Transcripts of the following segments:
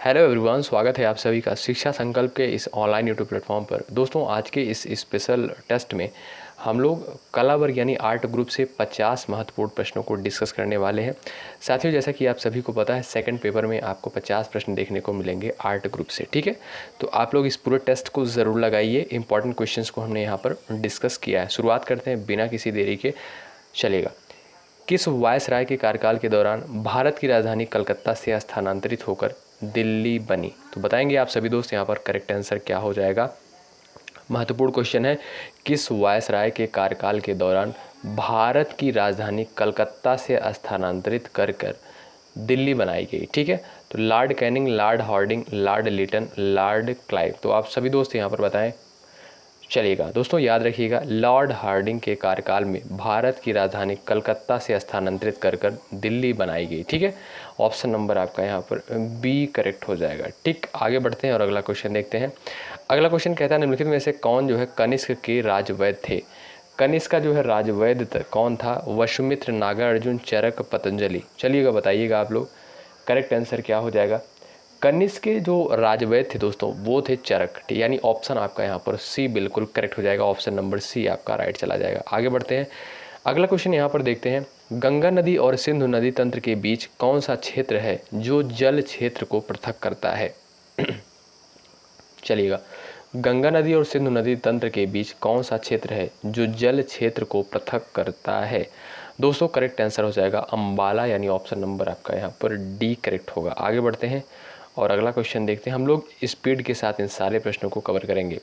Hello everyone, स्वागत है आप सभी का शिक्षा संकल्प के इस ऑनलाइन यूट्यूब प्लेटफॉर्म पर। दोस्तों, आज के इस स्पेशल टेस्ट में हम लोग कला वर्ग यानी आर्ट ग्रुप से 50 महत्वपूर्ण प्रश्नों को डिस्कस करने वाले हैं। साथियों, जैसा कि आप सभी को पता है, सेकंड पेपर में आपको 50 प्रश्न देखने को मिलेंगे आर्ट ग्रुप से। ठीक है, तो आप लोग इस पूरे टेस्ट को ज़रूर लगाइए। इंपॉर्टेंट क्वेश्चन को हमने यहाँ पर डिस्कस किया है। शुरुआत करते हैं बिना किसी देरी के। चलेगा। किस वायसराय के कार्यकाल के दौरान भारत की राजधानी कलकत्ता से स्थानांतरित होकर दिल्ली बनी? तो बताएंगे आप सभी दोस्त यहाँ पर करेक्ट आंसर क्या हो जाएगा। महत्वपूर्ण क्वेश्चन है, किस वायसराय के कार्यकाल के दौरान भारत की राजधानी कलकत्ता से स्थानांतरित कर दिल्ली बनाई गई? ठीक है, तो Lord Canning, Lord Hardinge, Lord Lytton, Lord Clive. तो आप सभी दोस्त यहाँ पर बताएं। चलिएगा दोस्तों, याद रखिएगा, लॉर्ड हार्डिंग के कार्यकाल में भारत की राजधानी कलकत्ता से स्थानांतरित कर दिल्ली बनाई गई। ठीक है, ऑप्शन नंबर आपका यहाँ पर बी करेक्ट हो जाएगा। ठीक, आगे बढ़ते हैं और अगला क्वेश्चन देखते हैं। अगला क्वेश्चन कहता है, निम्नलिखित में से कौन जो है कनिष्क के राजवैद्य थे? कनिष्क का जो है राजवैद्य कौन था? वसुमित्र, नागार्जुन, चरक, पतंजलि। चलिएगा बताइएगा आप लोग, करेक्ट आंसर क्या हो जाएगा। कनिष्क के जो राजवैद्य थे दोस्तों, वो थे चरक। यानी ऑप्शन आपका यहाँ पर सी बिल्कुल करेक्ट हो जाएगा। ऑप्शन नंबर सी आपका राइट चला जाएगा। आगे बढ़ते हैं, अगला क्वेश्चन यहाँ पर देखते हैं। गंगा नदी और सिंधु नदी तंत्र के बीच कौन सा क्षेत्र है जो जल क्षेत्र को पृथक करता है? चलिएगा, गंगा नदी और सिंधु नदी तंत्र के बीच कौन सा क्षेत्र है जो जल क्षेत्र को पृथक करता है? दोस्तों, करेक्ट आंसर हो जाएगा अम्बाला, यानी ऑप्शन नंबर आपका यहाँ पर डी करेक्ट होगा। आगे बढ़ते हैं और अगला क्वेश्चन देखते हैं। हम लोग स्पीड के साथ इन सारे प्रश्नों को कवर करेंगे।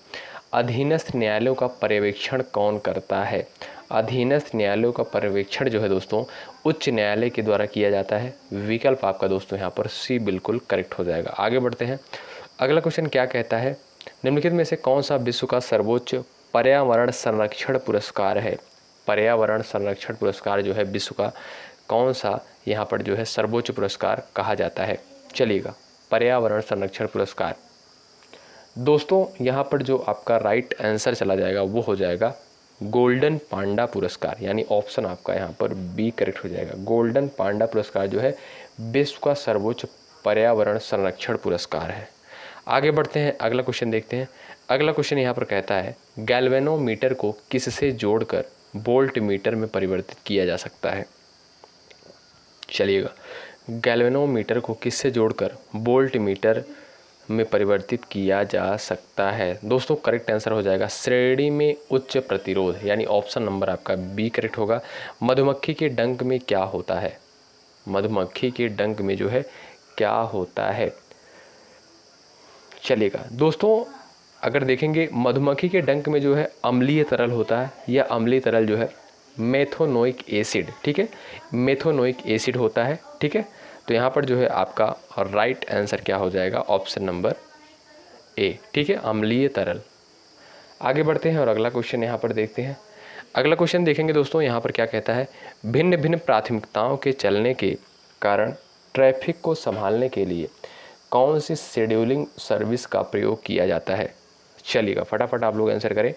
अधीनस्थ न्यायालयों का पर्यवेक्षण कौन करता है? अधीनस्थ न्यायालयों का पर्यवेक्षण जो है दोस्तों, उच्च न्यायालय के द्वारा किया जाता है। विकल्प आपका दोस्तों यहाँ पर सी बिल्कुल करेक्ट हो जाएगा। आगे बढ़ते हैं, अगला क्वेश्चन क्या कहता है, निम्नलिखित में से कौन सा विश्व का सर्वोच्च पर्यावरण संरक्षण पुरस्कार है? पर्यावरण संरक्षण पुरस्कार जो है विश्व का कौन सा यहाँ पर जो है सर्वोच्च पुरस्कार कहा जाता है? चलिएगा, पर्यावरण संरक्षण पुरस्कार। दोस्तों, यहाँ पर जो आपका राइट आंसर चला जाएगा वो हो जाएगा गोल्डन पांडा पुरस्कार, यानी ऑप्शन आपका यहाँ पर बी करेक्ट हो जाएगा। गोल्डन पांडा पुरस्कार जो है विश्व का सर्वोच्च पर्यावरण संरक्षण पुरस्कार है। आगे बढ़ते हैं, अगला क्वेश्चन देखते हैं। अगला क्वेश्चन यहाँ पर कहता है, गैल्वेनोमीटर को किससे जोड़कर वोल्ट मीटर में परिवर्तित किया जा सकता है? चलिएगा, गैल्वेनोमीटर को किससे जोड़कर वोल्ट मीटर में परिवर्तित किया जा सकता है? दोस्तों, करेक्ट आंसर हो जाएगा श्रेणी में उच्च प्रतिरोध, यानी ऑप्शन नंबर आपका बी करेक्ट होगा। मधुमक्खी के डंक में क्या होता है? मधुमक्खी के डंक में जो है क्या होता है? चलिएगा दोस्तों, अगर देखेंगे मधुमक्खी के डंक में जो है अम्लीय तरल होता है, या अम्लीय तरल जो है मेथोनोइक एसिड। ठीक है, मेथोनोइक एसिड होता है। ठीक है, तो यहाँ पर जो है आपका राइट आंसर क्या हो जाएगा? Option number A. ठीक है, अम्लीय तरल। आगे बढ़ते हैं और अगला क्वेश्चन यहाँ पर देखते हैं। अगला क्वेश्चन देखेंगे दोस्तों, यहाँ पर क्या कहता है, भिन्न भिन्न प्राथमिकताओं के चलने के कारण ट्रैफिक को संभालने के लिए कौन सी शेड्यूलिंग सर्विस का प्रयोग किया जाता है? चलिएगा, फटाफट आप लोग आंसर करें।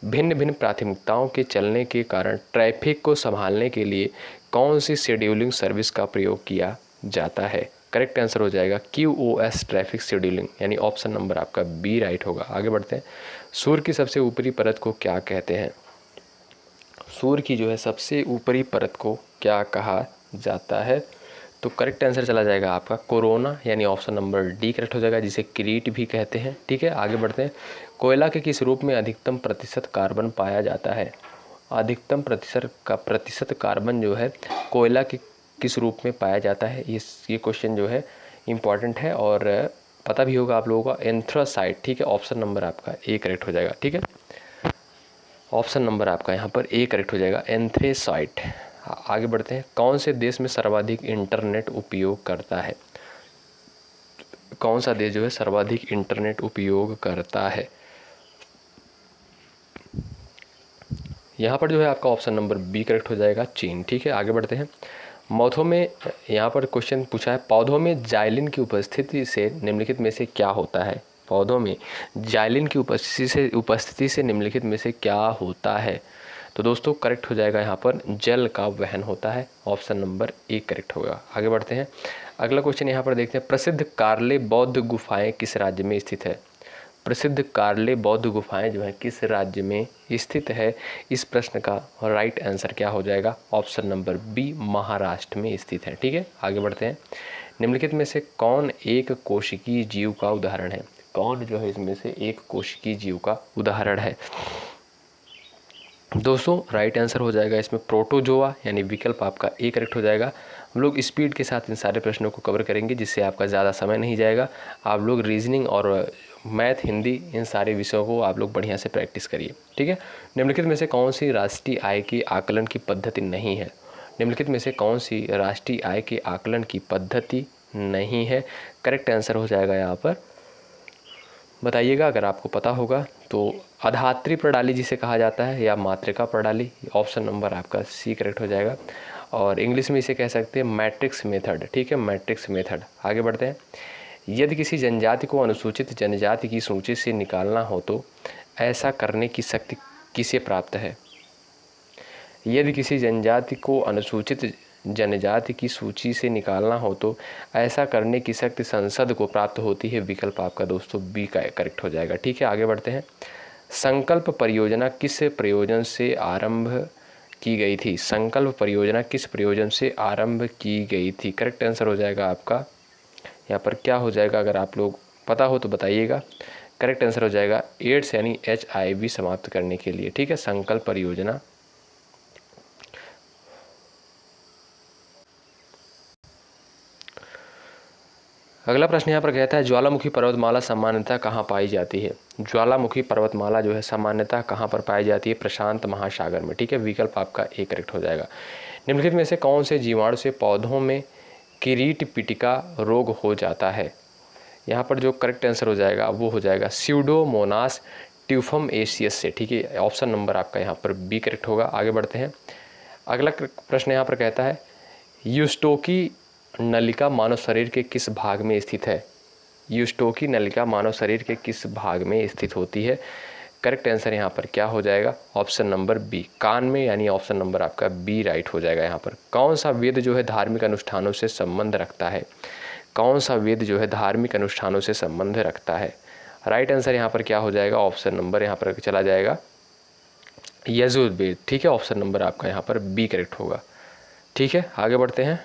भिन्न भिन्न प्राथमिकताओं के चलने के कारण ट्रैफिक को संभालने के लिए कौन सी शेड्यूलिंग सर्विस का प्रयोग किया जाता है? करेक्ट आंसर हो जाएगा QoS, ट्रैफिक शेड्यूलिंग, यानी ऑप्शन नंबर आपका बी राइट होगा। आगे बढ़ते हैं, सूर्य की सबसे ऊपरी परत को क्या कहते हैं? सूर्य की जो है सबसे ऊपरी परत को क्या कहा जाता है? तो करेक्ट आंसर चला जाएगा आपका कोरोना, यानी ऑप्शन नंबर डी करेक्ट हो जाएगा, जिसे किरीट भी कहते हैं। ठीक है, आगे बढ़ते हैं। कोयला के किस रूप में अधिकतम प्रतिशत कार्बन पाया जाता है? अधिकतम प्रतिशत कार्बन जो है कोयला के किस रूप में पाया जाता है? ये क्वेश्चन जो है इम्पॉर्टेंट है और पता भी होगा आप लोगों का, एंथ्रासाइट। ठीक है, ऑप्शन नंबर आपका ए करेक्ट हो जाएगा। ठीक है, ऑप्शन नंबर आपका यहाँ पर ए करेक्ट हो जाएगा, एंथ्रेसाइट। आगे बढ़ते हैं, कौन से देश में सर्वाधिक इंटरनेट उपयोग करता है? कौन सा देश जो है सर्वाधिक इंटरनेट उपयोग करता है? यहाँ पर जो है आपका ऑप्शन नंबर बी करेक्ट हो जाएगा, चीन। ठीक है, आगे बढ़ते हैं। पौधों में, यहाँ पर क्वेश्चन पूछा है, पौधों में जाइलिन की उपस्थिति से निम्नलिखित में से क्या होता है? पौधों में जाइलिन की उपस्थिति से निम्नलिखित में से क्या होता है? तो दोस्तों करेक्ट हो जाएगा यहाँ पर जल का वहन होता है, ऑप्शन नंबर ए करेक्ट होगा। आगे बढ़ते हैं, अगला क्वेश्चन यहाँ पर देखते हैं, प्रसिद्ध कार्ले बौद्ध गुफाएं किस राज्य में स्थित है? प्रसिद्ध कार्ले बौद्ध गुफाएं जो है किस राज्य में स्थित है? इस प्रश्न का राइट आंसर क्या हो जाएगा? ऑप्शन नंबर बी महाराष्ट्र में स्थित है। ठीक है, आगे बढ़ते हैं, निम्नलिखित में से कौन एक कोशिकीय जीव का उदाहरण है? कौन जो है इसमें से एक कोशिकीय जीव का उदाहरण है? दोस्तों राइट आंसर हो जाएगा इसमें प्रोटोजोआ, यानी विकल्प आपका ए करेक्ट हो जाएगा। हम लोग स्पीड के साथ इन सारे प्रश्नों को कवर करेंगे जिससे आपका ज़्यादा समय नहीं जाएगा। आप लोग रीजनिंग और मैथ, हिंदी, इन सारे विषयों को आप लोग बढ़िया से प्रैक्टिस करिए। ठीक है, निम्नलिखित में से कौन सी राष्ट्रीय आय के आकलन की पद्धति नहीं है? निम्नलिखित में से कौन सी राष्ट्रीय आय के आकलन की पद्धति नहीं है? करेक्ट आंसर हो जाएगा यहाँ पर, बताइएगा अगर आपको पता होगा तो। आधात्री प्रणाली जिसे कहा जाता है या मात्रिका प्रणाली, ऑप्शन नंबर आपका सी करेक्ट हो जाएगा। और इंग्लिश में इसे कह सकते हैं मैट्रिक्स मेथड। ठीक है, मैट्रिक्स मेथड। आगे बढ़ते हैं, यदि किसी जनजाति को अनुसूचित जनजाति की सूची से निकालना हो तो ऐसा करने की शक्ति किसे प्राप्त है? यदि किसी जनजाति को अनुसूचित जनजाति की सूची से निकालना हो तो ऐसा करने की शक्ति संसद को प्राप्त होती है। विकल्प आपका दोस्तों बी का करेक्ट हो जाएगा। ठीक है, आगे बढ़ते हैं, संकल्प परियोजना किस प्रयोजन से आरंभ की गई थी? संकल्प परियोजना किस प्रयोजन से आरंभ की गई थी? करेक्ट आंसर हो जाएगा आपका यहाँ पर क्या हो जाएगा, अगर आप लोग पता हो तो बताइएगा। करेक्ट आंसर हो जाएगा एड्स यानी HIV समाप्त करने के लिए। ठीक है, संकल्प परियोजना। अगला प्रश्न यहाँ पर कहता है, ज्वालामुखी पर्वतमाला सामान्यतः कहाँ पाई जाती है? ज्वालामुखी पर्वतमाला जो है सामान्यतः कहाँ पर पाई जाती है? प्रशांत महासागर में। ठीक है, विकल्प आपका ए करेक्ट हो जाएगा। निम्नलिखित में से कौन से जीवाणु से पौधों में किरीट पिटिका रोग हो जाता है? यहाँ पर जो करेक्ट आंसर हो जाएगा वो हो जाएगा स्यूडोमोनास ट्यूफम एशियस से। ठीक है, ऑप्शन नंबर आपका यहाँ पर बी करेक्ट होगा। आगे बढ़ते हैं, अगला प्रश्न यहाँ पर कहता है, यूस्टोकी नलिका मानव शरीर के किस भाग में स्थित है? यूस्टोकी नलिका मानव शरीर के किस भाग में स्थित होती है? करेक्ट आंसर यहाँ पर क्या हो जाएगा? ऑप्शन नंबर बी, कान में, यानी ऑप्शन नंबर आपका बी राइट हो जाएगा। यहाँ पर कौन सा वेद जो है धार्मिक अनुष्ठानों से संबंध रखता है? कौन सा वेद जो है धार्मिक अनुष्ठानों से संबंध रखता है? राइट आंसर यहाँ पर क्या हो जाएगा? ऑप्शन नंबर यहाँ पर चला जाएगा यजुर्वेद। ठीक है, ऑप्शन नंबर आपका यहाँ पर बी करेक्ट होगा। ठीक है, आगे बढ़ते हैं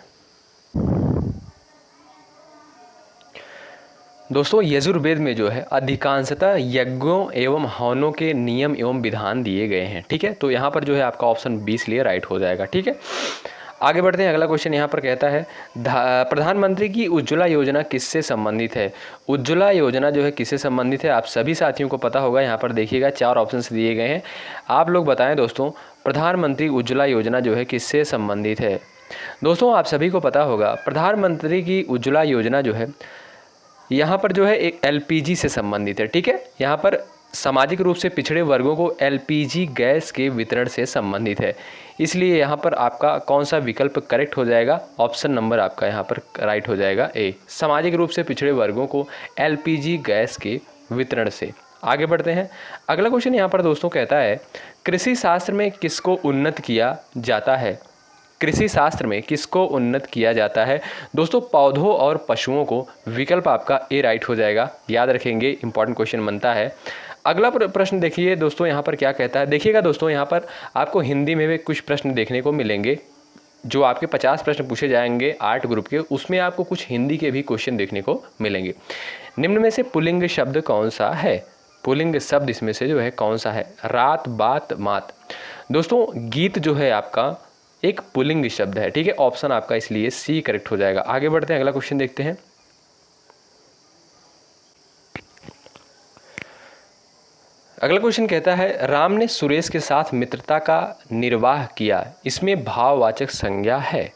दोस्तों, यजुर्वेद में जो है अधिकांशतः यज्ञों एवं हवनों के नियम एवं विधान दिए गए हैं। ठीक है, तो यहाँ पर जो है आपका ऑप्शन 20 लिए राइट हो जाएगा। ठीक है, आगे बढ़ते हैं, अगला क्वेश्चन यहाँ पर कहता है, प्रधानमंत्री की उज्ज्वला योजना किससे संबंधित है? उज्ज्वला योजना जो है किससे संबंधित है? आप सभी साथियों को पता होगा। यहाँ पर देखिएगा 4 ऑप्शंस दिए गए हैं, आप लोग बताएं दोस्तों, प्रधानमंत्री उज्ज्वला योजना जो है किससे संबंधित है? दोस्तों आप सभी को पता होगा प्रधानमंत्री की उज्ज्वला योजना जो है यहाँ पर जो है एक LPG से संबंधित है। ठीक है, यहाँ पर सामाजिक रूप से पिछड़े वर्गों को LPG गैस के वितरण से संबंधित है, इसलिए यहाँ पर आपका कौन सा विकल्प करेक्ट हो जाएगा? ऑप्शन नंबर आपका यहाँ पर राइट हो जाएगा ए, सामाजिक रूप से पिछड़े वर्गों को LPG गैस के वितरण से। आगे बढ़ते हैं, अगला क्वेश्चन यहाँ पर दोस्तों कहता है, कृषि शास्त्र में किसको उन्नत किया जाता है? कृषि शास्त्र में किसको उन्नत किया जाता है? दोस्तों पौधों और पशुओं को। विकल्प आपका ए राइट हो जाएगा, याद रखेंगे, इंपॉर्टेंट क्वेश्चन बनता है। अगला प्रश्न देखिए दोस्तों यहाँ पर क्या कहता है, देखिएगा दोस्तों यहाँ पर आपको हिंदी में भी कुछ प्रश्न देखने को मिलेंगे, जो आपके 50 प्रश्न पूछे जाएंगे आर्ट ग्रुप के, उसमें आपको कुछ हिंदी के भी क्वेश्चन देखने को मिलेंगे। निम्न में से पुल्लिंग शब्द कौन सा है? पुल्लिंग शब्द इसमें से जो है कौन सा है? रात, बात, मात। दोस्तों गीत जो है आपका एक पुल्लिंग शब्द है। ठीक है, ऑप्शन आपका इसलिए सी करेक्ट हो जाएगा। आगे बढ़ते हैं, अगला क्वेश्चन देखते हैं। अगला क्वेश्चन कहता है, राम ने सुरेश के साथ मित्रता का निर्वाह किया, इसमें भाववाचक संज्ञा है।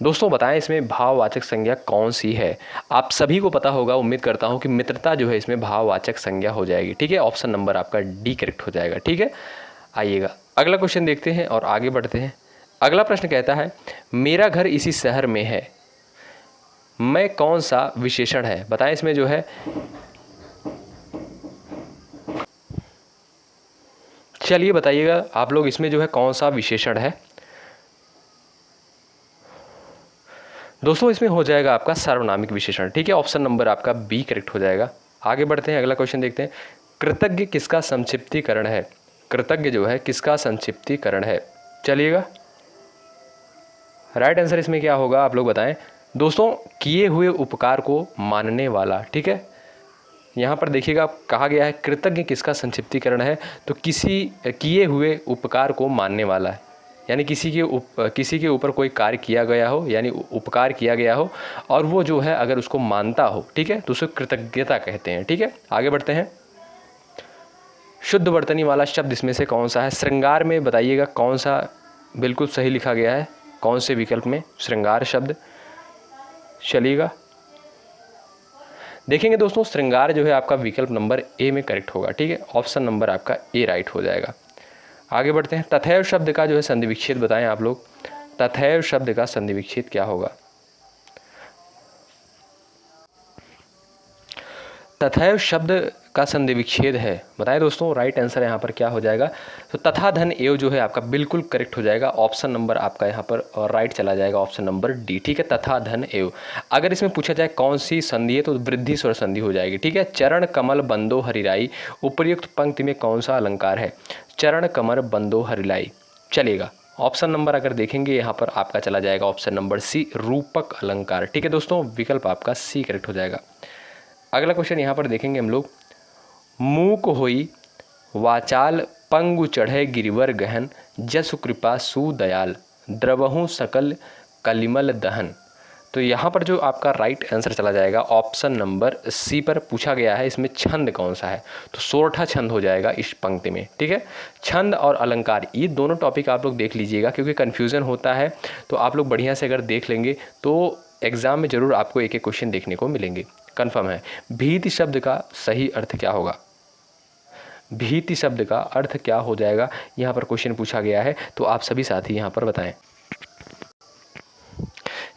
दोस्तों बताएं इसमें भाववाचक संज्ञा कौन सी है? आप सभी को पता होगा, उम्मीद करता हूं कि मित्रता जो है इसमें भाववाचक संज्ञा हो जाएगी। ठीक है, ऑप्शन नंबर आपका डी करेक्ट हो जाएगा। ठीक है, आइएगा अगला क्वेश्चन देखते हैं और आगे बढ़ते हैं। अगला प्रश्न कहता है, मेरा घर इसी शहर में है, मैं कौन सा विशेषण है? बताएं इसमें जो है चलिए बताइएगा आप लोग, इसमें जो है कौन सा विशेषण है। दोस्तों इसमें हो जाएगा आपका सार्वनामिक विशेषण, ठीक है। ऑप्शन नंबर आपका बी करेक्ट हो जाएगा। आगे बढ़ते हैं, अगला क्वेश्चन देखते हैं। कृतज्ञ किसका संक्षिप्तीकरण है? कृतज्ञ जो है किसका संक्षिप्तीकरण है? चलिएगा राइट आंसर इसमें क्या होगा आप लोग बताएं। दोस्तों किए हुए उपकार को मानने वाला, ठीक है। यहाँ पर देखिएगा कहा गया है कृतज्ञ किसका संक्षिप्तीकरण है, तो किसी किए हुए उपकार को मानने वाला है, यानी किसी के ऊपर कोई कार्य किया गया हो, यानी उपकार किया गया हो और वो जो है अगर उसको मानता हो, ठीक है, तो उसे कृतज्ञता कहते हैं, ठीक है। आगे बढ़ते हैं। शुद्ध वर्तनी वाला शब्द इसमें से कौन सा है? श्रृंगार में बताइएगा कौन सा बिल्कुल सही लिखा गया है, कौन से विकल्प में श्रृंगार शब्द। चलिएगा देखेंगे दोस्तों, श्रृंगार जो है आपका विकल्प नंबर ए में करेक्ट होगा, ठीक है। ऑप्शन नंबर आपका ए राइट हो जाएगा। आगे बढ़ते हैं। तथैव शब्द का जो है संधि विच्छेद बताएं आप लोग। तथैव शब्द का संधि विच्छेद क्या होगा? तथैव शब्द का संधि विच्छेद है, बताएं दोस्तों। राइट आंसर यहाँ पर क्या हो जाएगा? तो तथा धन एव जो है आपका बिल्कुल करेक्ट हो जाएगा। ऑप्शन नंबर आपका यहाँ पर राइट चला जाएगा, ऑप्शन नंबर डी, ठीक है। तथा धन एव। अगर इसमें पूछा जाए कौन सी संधि है तो वृद्धि स्वर संधि हो जाएगी, ठीक है। चरण कमल बंदो हरिराई, उपर्युक्त पंक्ति में कौन सा अलंकार है? चरण कमल बंदो हरिलाई। चलेगा ऑप्शन नंबर अगर देखेंगे यहाँ पर आपका चला जाएगा ऑप्शन नंबर सी, रूपक अलंकार, ठीक है दोस्तों। विकल्प आपका सी करेक्ट हो जाएगा। अगला क्वेश्चन यहाँ पर देखेंगे हम लोग। मूक होई वाचाल पंगु चढ़े गिरिवर गहन, जसु कृपा सुदयाल, द्रवहु सकल कलिमल दहन। तो यहाँ पर जो आपका राइट आंसर चला जाएगा ऑप्शन नंबर सी पर पूछा गया है इसमें छंद कौन सा है, तो सोरठा छंद हो जाएगा इस पंक्ति में, ठीक है। छंद और अलंकार ये दोनों टॉपिक आप लोग देख लीजिएगा, क्योंकि कन्फ्यूज़न होता है, तो आप लोग बढ़िया से अगर देख लेंगे तो एग्ज़ाम में ज़रूर आपको एक एक क्वेश्चन देखने को मिलेंगे, कन्फर्म है। भीति शब्द का सही अर्थ क्या होगा? भीति शब्द का अर्थ क्या हो जाएगा, यहाँ पर क्वेश्चन पूछा गया है, तो आप सभी साथी यहाँ पर बताएं।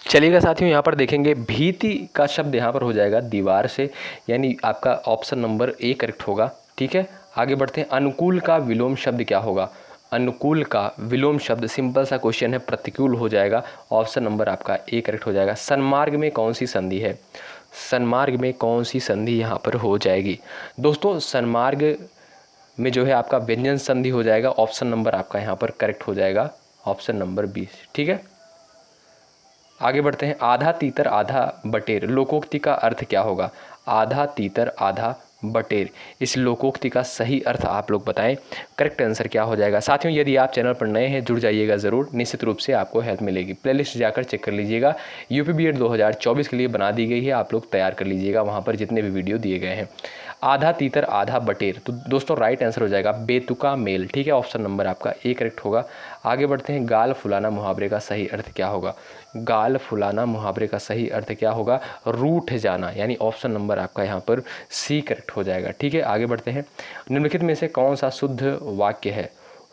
चलिएगा साथियों, यहाँ पर देखेंगे भीति का शब्द यहाँ पर हो जाएगा दीवार से, यानी आपका ऑप्शन नंबर ए करेक्ट होगा, ठीक है। आगे बढ़ते हैं। अनुकूल का विलोम शब्द क्या होगा? अनुकूल का विलोम शब्द, सिंपल सा क्वेश्चन है, प्रतिकूल हो जाएगा। ऑप्शन नंबर आपका ए करेक्ट हो जाएगा। सन्मार्ग में कौन सी संधि है? सन्मार्ग में कौन सी संधि यहाँ पर हो जाएगी? दोस्तों सन्मार्ग में जो है आपका व्यंजन संधि हो जाएगा। ऑप्शन नंबर आपका यहाँ पर करेक्ट हो जाएगा, ऑप्शन नंबर 20, ठीक है। आगे बढ़ते हैं। आधा तीतर आधा बटेर, लोकोक्ति का अर्थ क्या होगा? आधा तीतर आधा बटेर, इस लोकोक्ति का सही अर्थ आप लोग बताएं। करेक्ट आंसर क्या हो जाएगा? साथियों यदि आप चैनल पर नए हैं जुड़ जाइएगा ज़रूर, निश्चित रूप से आपको हेल्प मिलेगी। प्लेलिस्ट जाकर चेक कर लीजिएगा, यूपीबीएड 2024 के लिए बना दी गई है, आप लोग तैयार कर लीजिएगा, वहाँ पर जितने भी वीडियो दिए गए हैं। आधा तीतर आधा बटेर, तो दोस्तों राइट आंसर हो जाएगा बेतुका मेल, ठीक है। ऑप्शन नंबर आपका ए करेक्ट होगा। आगे बढ़ते हैं। गाल फुलाना मुहावरे का सही अर्थ क्या होगा? गाल फुलाना मुहावरे का सही अर्थ क्या होगा? रूठ जाना, यानी ऑप्शन नंबर आपका यहाँ पर सी करेक्ट हो जाएगा, ठीक है। आगे बढ़ते हैं। निम्नलिखित में से कौन सा शुद्ध वाक्य है?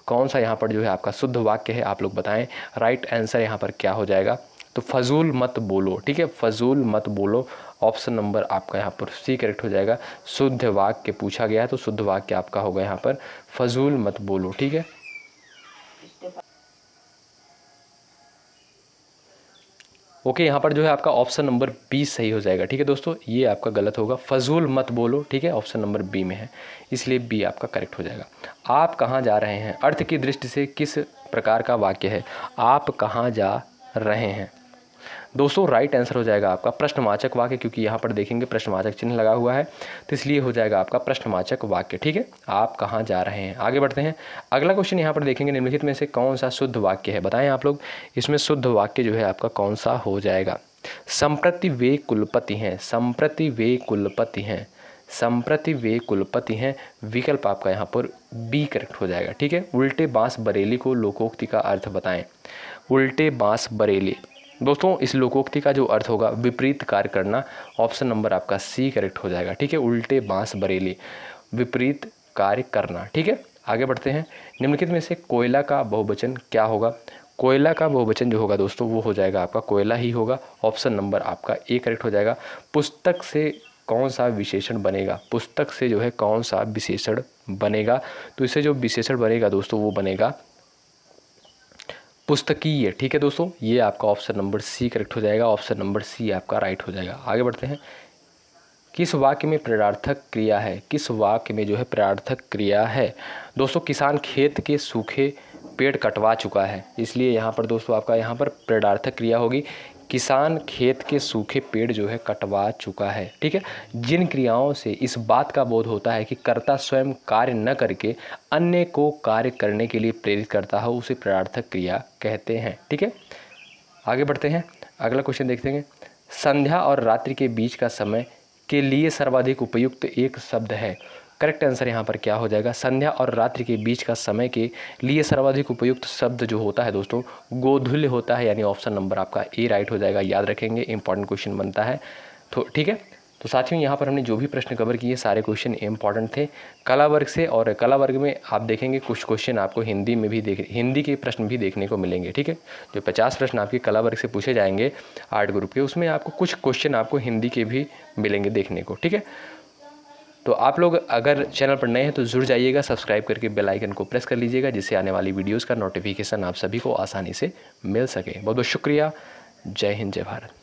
कौन सा यहाँ पर जो है आपका शुद्ध वाक्य है, आप लोग बताएं। राइट आंसर यहाँ पर क्या हो जाएगा? तो फजूल मत बोलो, ठीक है, फजूल मत बोलो। ऑप्शन नंबर आपका यहाँ पर सी करेक्ट हो जाएगा। शुद्ध वाक्य पूछा गया है तो शुद्ध वाक्य आपका होगा यहाँ पर फजूल मत बोलो, ठीक है। ओके, यहाँ पर जो है आपका ऑप्शन नंबर 20 सही हो जाएगा, ठीक है दोस्तों। ये आपका गलत होगा, फजूल मत बोलो, ठीक है। ऑप्शन नंबर बी में है, इसलिए बी आपका करेक्ट हो जाएगा। आप कहाँ जा रहे हैं, अर्थ की दृष्टि से किस प्रकार का वाक्य है? आप कहाँ जा रहे हैं, दोस्तों राइट आंसर हो जाएगा आपका प्रश्नवाचक वाक्य, क्योंकि यहाँ पर देखेंगे प्रश्नवाचक चिन्ह लगा हुआ है, तो इसलिए हो जाएगा आपका प्रश्नवाचक वाक्य, ठीक है। आप कहाँ जा रहे हैं। आगे बढ़ते हैं। अगला क्वेश्चन यहाँ पर देखेंगे। निम्नलिखित में से कौन सा शुद्ध वाक्य है, बताएं आप लोग। इसमें शुद्ध वाक्य जो है आपका कौन सा हो जाएगा? संप्रति वे कुलपति हैं, संप्रति वे कुलपति हैं, संप्रति वे कुलपति हैं। विकल्प आपका यहाँ पर बी करेक्ट हो जाएगा, ठीक है। उल्टे बांस बरेली को लोकोक्ति का अर्थ बताएं। उल्टे बांस बरेली, दोस्तों इस लोकोक्ति का जो अर्थ होगा विपरीत कार्य करना। ऑप्शन नंबर आपका सी करेक्ट हो जाएगा, ठीक है। उल्टे बांस बरेली, विपरीत कार्य करना, ठीक है। आगे बढ़ते हैं। निम्नलिखित में से कोयला का बहुवचन क्या होगा? कोयला का बहुवचन जो होगा दोस्तों वो हो जाएगा आपका कोयला ही होगा। ऑप्शन नंबर आपका ए करेक्ट हो जाएगा। पुस्तक से कौन सा विशेषण बनेगा, पुस्तक से जो है कौन सा विशेषण बनेगा। तो इससे जो विशेषण बनेगा दोस्तों वो बनेगा पुस्तकीय। ठीक है दोस्तों, ये आपका ऑप्शन नंबर सी करेक्ट हो जाएगा, ऑप्शन नंबर सी आपका राइट हो जाएगा। आगे बढ़ते हैं। किस वाक्य में प्रेरणार्थक क्रिया है, किस वाक्य में जो है प्रेरणार्थक क्रिया है। दोस्तों किसान खेत के सूखे पेड़ कटवा चुका है, इसलिए यहाँ पर दोस्तों आपका यहाँ पर प्रेरणार्थक क्रिया होगी किसान खेत के सूखे पेड़ जो है कटवा चुका है। ठीक है, जिन क्रियाओं से इस बात का बोध होता है कि कर्ता स्वयं कार्य न करके अन्य को कार्य करने के लिए प्रेरित करता है उसे प्रेरणार्थक क्रिया कहते हैं। ठीक है, आगे बढ़ते हैं। अगला क्वेश्चन देखते हैं। संध्या और रात्रि के बीच का समय के लिए सर्वाधिक उपयुक्त एक शब्द है। करेक्ट आंसर यहाँ पर क्या हो जाएगा, संध्या और रात्रि के बीच का समय के लिए सर्वाधिक उपयुक्त शब्द जो होता है दोस्तों गोधूल्य होता है, यानी ऑप्शन नंबर आपका ए राइट हो जाएगा। याद रखेंगे, इंपॉर्टेंट क्वेश्चन बनता है। तो ठीक है, तो साथियों यहाँ पर हमने जो भी प्रश्न कवर किए सारे क्वेश्चन इंपॉर्टेंट थे कला वर्ग से, और कला वर्ग में आप देखेंगे कुछ क्वेश्चन आपको हिंदी में भी हिंदी के प्रश्न भी देखने को मिलेंगे। ठीक है, जो 50 प्रश्न आपके कला वर्ग से पूछे जाएंगे आर्ट ग्रुप के, उसमें आपको कुछ क्वेश्चन आपको हिंदी के भी मिलेंगे देखने को। ठीक है, तो आप लोग अगर चैनल पर नए हैं तो जुड़ जाइएगा, सब्सक्राइब करके बेल आइकन को प्रेस कर लीजिएगा, जिससे आने वाली वीडियोज़ का नोटिफिकेशन आप सभी को आसानी से मिल सके। बहुत बहुत शुक्रिया। जय हिंद, जय भारत।